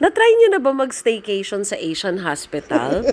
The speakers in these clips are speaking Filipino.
Na-try niyo na ba mag-staycation sa Asian Hospital?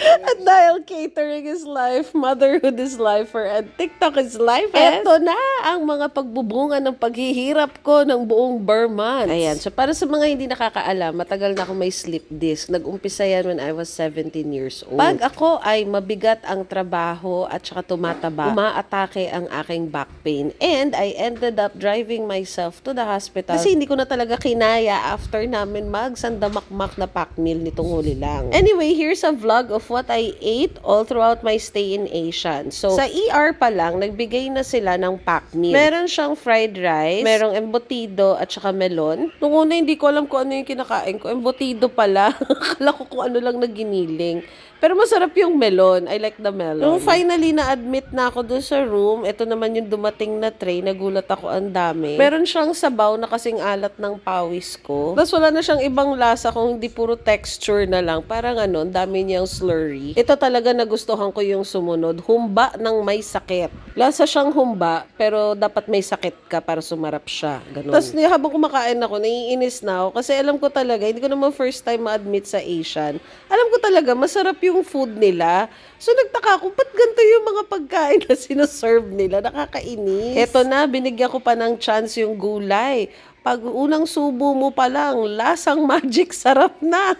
At dahil catering is life, motherhood is life, and TikTok is life, eto na ang mga pagbubunga ng paghihirap ko ng buong Burma. Ayan, so para sa mga hindi nakakaalam, matagal na ako may sleep disc. Nag-umpisa yan when I was 17 years old. Pag ako ay mabigat ang trabaho at saka tumataba, umaatake ang aking back pain. And I ended up driving myself to the hospital kasi hindi ko na talaga kinaya after namin magsandamakmak na pack meal nitong huli lang. Anyway, here's a vlog of what I ate all throughout my stay in Asian. So, sa ER pa lang, nagbigay na sila ng pack meal. Meron siyang fried rice, merong embutido at saka melon. Nung una, hindi ko alam kung ano yung kinakain ko. Embutido pala. Akala ko kung ano lang na giniling. Pero masarap yung melon. I like the melon. Nung finally na-admit na ako doon sa room, ito naman yung dumating na tray. Nagulat ako ang dami. Meron siyang sabaw na kasing alat ng pawis ko. Tapos wala na siyang ibang lasa kung hindi puro texture na lang. Parang ano, dami niyang slurry. Ito talaga nagustuhan ko yung sumunod. Humba ng may sakit. Lasa siyang humba, pero dapat may sakit ka para sumarap siya. Ganun. Tapos habang kumakain ako, naiinis na ako. Kasi alam ko talaga, hindi ko naman first time ma-admit sa Asian. Alam ko talaga, masarap yung food nila. So, nagtaka ako, ba't ganito yung mga pagkain na sinaserve nila? Nakakainis. Eto na, binigyan ko pa ng chance yung gulay. Pag unang subo mo pa lang, lasang magic, sarap na.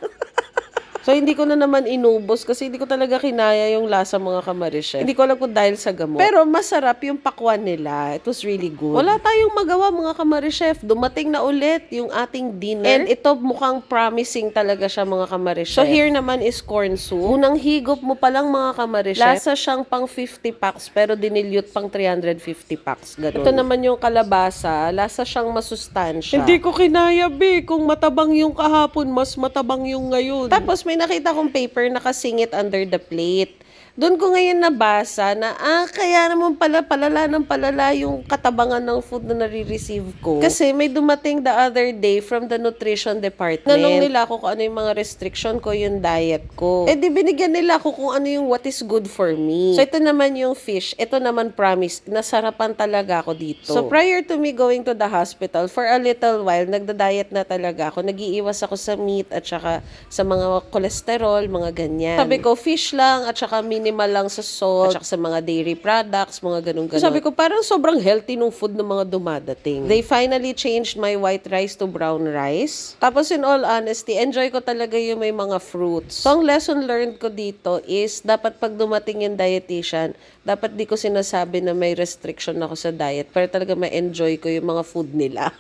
So, hindi ko na naman inubos kasi hindi ko talaga kinaya yung lasa mga kamarishe. Hindi ko alam kung dahil sa gamot. Pero masarap yung pakwan nila. It was really good. Wala tayong magawa mga kamarishe. Dumating na ulit yung ating dinner. And ito mukhang promising talaga siya mga kamarishe. So, here naman is corn soup. Unang higop mo pa lang mga kamarishe. Lasa siyang pang 50 packs pero dinilute pang 350 packs. Ganun. Ito naman yung kalabasa. Lasa siyang masustansya. Hindi ko kinaya, be. Kung matabang yung kahapon, mas matabang yung ngayon. Tapos may nakita kong paper nakasingit under the plate. Doon ko ngayon nabasa na, kaya naman pala palala ng palala yung katabangan ng food na nare-receive ko. Kasi may dumating the other day from the nutrition department. Nanong nila ako kung ano yung mga restriction ko, yung diet ko. Eh di binigyan nila ako kung ano yung what is good for me. So ito naman yung fish. Ito naman promise, nasarapan talaga ako dito. So prior to me going to the hospital, for a little while, nagda-diet na talaga ako. Nag-iiwas ako sa meat at saka sa mga cholesterol, mga ganyan. Sabi ko, fish lang at saka minimal lang sa salt, at saka sa mga dairy products, mga ganun-ganun. Sabi ko, parang sobrang healthy nung food ng mga dumadating. They finally changed my white rice to brown rice. Tapos in all honesty, enjoy ko talaga yung may mga fruits. So, ang lesson learned ko dito is, dapat pag dumating yung dietitian, dapat di ko sinasabi na may restriction ako sa diet, pero talaga ma-enjoy ko yung mga food nila.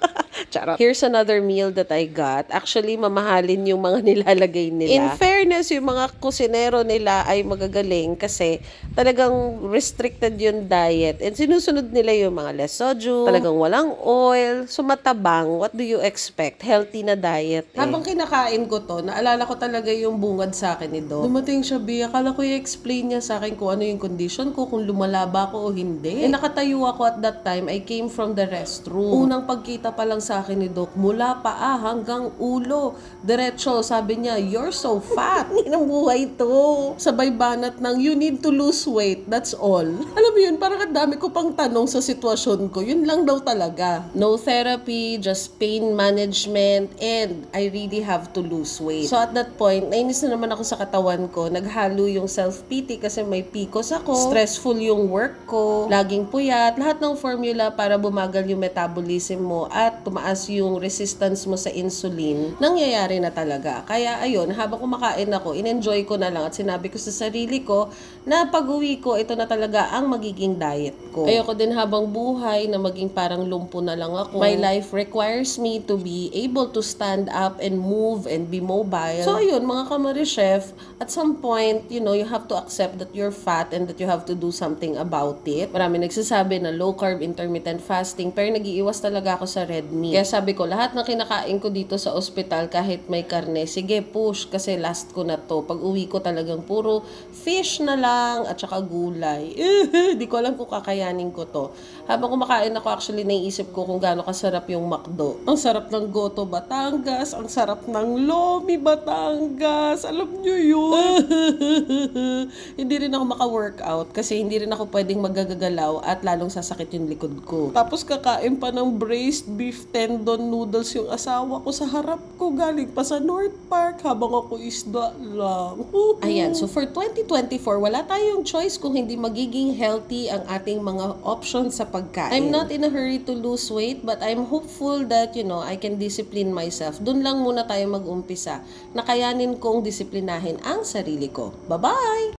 Charot. Here's another meal that I got. Actually, mamahalin yung mga nilalagay nila. In fairness, yung mga kusinero nila ay magagaling kasi talagang restricted yung diet. And sinusunod nila yung mga less sodium, talagang walang oil, sumatabang. What do you expect? Healthy na diet. Habang kinakain ko to, naalala ko talaga yung bungad sa akin ni Doc. Dumating siya, Bi. Akala ko i-explain niya sa akin kung ano yung condition ko, kung lumalaba ko o hindi. Eh, nakatayo ako at that time. I came from the restroom. Unang pagkita pa lang sa akin ni Doc, mula paa hanggang ulo. Diretso, sabi niya, you're so fat. Hindi ng buhay to. Sabay banat ng, you need to lose weight. That's all. Alam mo yun, parang ang dami ko pang tanong sa sitwasyon ko. Yun lang daw talaga. No therapy, just pain management, and I really have to lose weight. So at that point, nainis na naman ako sa katawan ko. Naghalo yung self-pity kasi may PCOS ako. Stressful yung work ko. Laging puyat. Lahat ng formula para bumagal yung metabolism mo at tumaas yung resistance mo sa insulin, nangyayari na talaga. Kaya ayun, habang kumakain ako, in-enjoy ko na lang at sinabi ko sa sarili ko na pag-uwi ko, ito na talaga ang magiging diet ko. Ayoko din habang buhay na maging parang lumpo na lang ako. My life requires me to be able to stand up and move and be mobile. So ayun, mga kamari-chef, at some point, you know, you have to accept that you're fat and that you have to do something about it. Marami nagsasabi na low carb, intermittent fasting, pero nag-iiwas talaga ako sa red meat. Kaya sabi ko, lahat ng kinakain ko dito sa ospital, kahit may karne, sige, push, kasi last ko na to. Pag uwi ko talagang puro fish fish na lang at saka gulay. Di ko alam kung kakayanin ko to. Habang kumakain ako, actually naiisip ko kung gaano kasarap yung McDo. Ang sarap ng Goto Batangas, ang sarap ng Lomi Batangas. Alam nyo yun? Hindi rin ako maka-workout kasi hindi rin ako pwedeng magagalaw at lalong sasakit yung likod ko. Tapos kakain pa ng braised beef tendon noodles yung asawa ko sa harap ko. Galing pa sa North Park habang ako isda lang. Ayan, so for 2024, wala tayong choice kung hindi magiging healthy ang ating mga options sa pagkain. I'm not in a hurry to lose weight, but I'm hopeful that, I can discipline myself. Doon lang muna tayo mag-umpisa. Nakayanin kong disiplinahin ang sarili ko. Bye-bye!